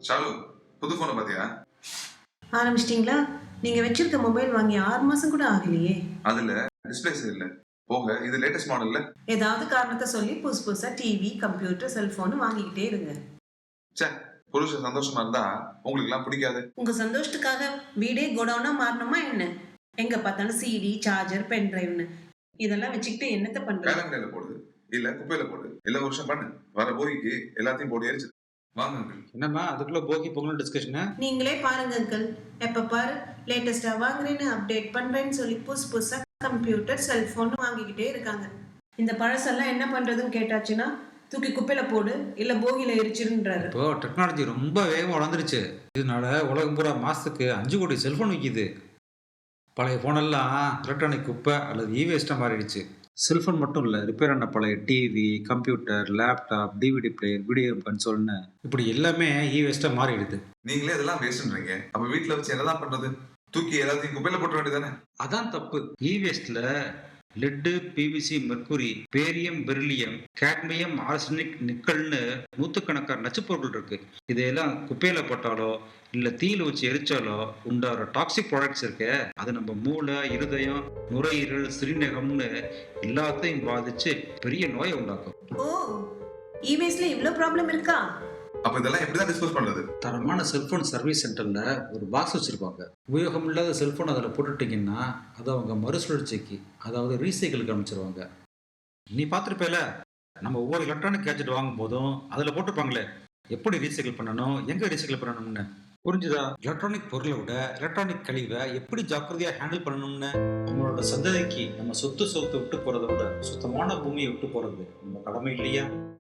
ஷாலு, புது போனை பாத்தியா? ஆரம்பிச்சிட்டிங்களா? நீங்க வச்சிருக்க மொபைல் வாங்கி 6 மாசம் கூட ஆகலையே. அதுல டிஸ்பிளேஸ் இல்ல. போக இது லேட்டஸ்ட் மாடல்ல. ஏதாவது காரணத்தை சொல்லி புதுசு புதுசா டிவி, கம்ப்யூட்டர், செல்போன் வாங்கிக்கிட்டே இருங்க. சே, புருஷன் சந்தோஷமா இருந்தா உங்களுக்கு எல்லாம் பிடிக்காது. உங்க சந்தோஷத்துக்காக வீடே கோடவுனா மாறணுமா என்ன? எங்க பார்த்தாலும் சிடி, சார்ஜர், பென் டிரைவ்னு இதெல்லாம் வச்சுக்கிட்டு என்னத்த பண்றது? வேளாங்கல்ல போடு, இல்ல குப்பையில போடு, இல்ல ஒரு வருஷம் பண்ணு. வர போகிக்கு எல்லாத்தையும் போட்டு எரிச்சு வாங்க uncle. என்னம்மா அதுக்குள்ள போகி பொங்கல் டிஸ்கஷனு? நீங்களே பாருங்க அங்கிள். எப்ப பாரு லேட்டஸ்டா வாங்குறேன்னு அப்டேட் பண்றேன்னு சொல்லி புதுசு புதுசா கம்ப்யூட்டர், செல்போன் வாங்கிக்கிட்டே இருக்காங்க. இந்த பழசெல்லாம் என்ன பண்றதுன்னு கேட்டாச்சுன்னா தூக்கி குப்பையில போடு இல்ல போகியில எரிச்சிருன்றாரு. இப்போ டெக்னாலஜி ரொம்ப வேகமாக வளர்ந்துருச்சு. இதனால உலகம் பூரா மாசத்துக்கு 5 கோடி செல்போன் விற்கிது. பழைய ஃபோனெல்லாம் எலக்ட்ரானிக் குப்பை அல்லது வேஸ்ட்டாக மாறிடுச்சு. செல்ஃபோன் மட்டும் இல்லை, ரிப்பேர் ஆன பழைய TV, computer, laptop, DVD player, video கன்சோல்னு இப்படி எல்லாமே வேஸ்ட்டாக மாறிடுது. நீங்களே இதெல்லாம் வேஸ்ட்ன்றீங்க. அப்ப வீட்டுல வச்சு என்னதான் பண்றது? தூக்கி எல்லாத்தையும் குப்பையில போட்டு வேண்டியதானே? அதான் தப்பு. வேஸ்ட்ல lead, PVC, mercury, barium, beryllium, cadmium, arsenic, நிக்கல்னு நூற்றுக்கணக்கான நச்சுப்பொருட்கள் இருக்கு. இதையெல்லாம் குப்பையில போட்டாலோ இல்லை தீயில வச்சு எரிச்சாலோ உண்டாகிற டாக்ஸிக் ப்ராடக்ட்ஸ் இருக்கு. அது நம்ம மூளை, இருதயம், நுரையீரல், சிறுநீரகம்னு எல்லாத்தையும் பாதிச்சு பெரிய நோயை உண்டாக்கும். ஓ, இவேஸ்ல இவ்ளோ ப்ராப்ளம் இருக்கா? அப்ப இதெல்லாம் எப்படிதான் டிஸ்போஸ் பண்றது? தரமான செல்போன் சர்வீஸ் சென்டர்ல ஒரு பாக்ஸ் வச்சிருப்பாங்க. உபயோகம் இல்லாத செல்போன் அதில் போட்டுட்டீங்கன்னா அதை அவங்க மறுசுழற்சிக்கு, அதாவது ரீசைக்கிளுக்கு அனுப்பிச்சிருவாங்க. நீ பார்த்துருப்பேல, நம்ம ஒவ்வொரு எலக்ட்ரானிக் கேஜெட் வாங்கும் போதும் அதில் போட்டிருப்பாங்களே எப்படி ரீசைக்கிள் பண்ணணும், எங்கே ரீசைக்கிள் பண்ணணும்னு. புரிஞ்சுதா? எலக்ட்ரானிக் பொருளை விட எலக்ட்ரானிக் கழிவை எப்படி ஜாக்கிரதையாக ஹேண்டில் பண்ணணும்னு. நம்மளோட சந்ததிக்கு நம்ம சொத்து விட்டு போகிறத விட சுத்தமான பூமியை விட்டு போகிறது நம்ம கடமை இல்லையா?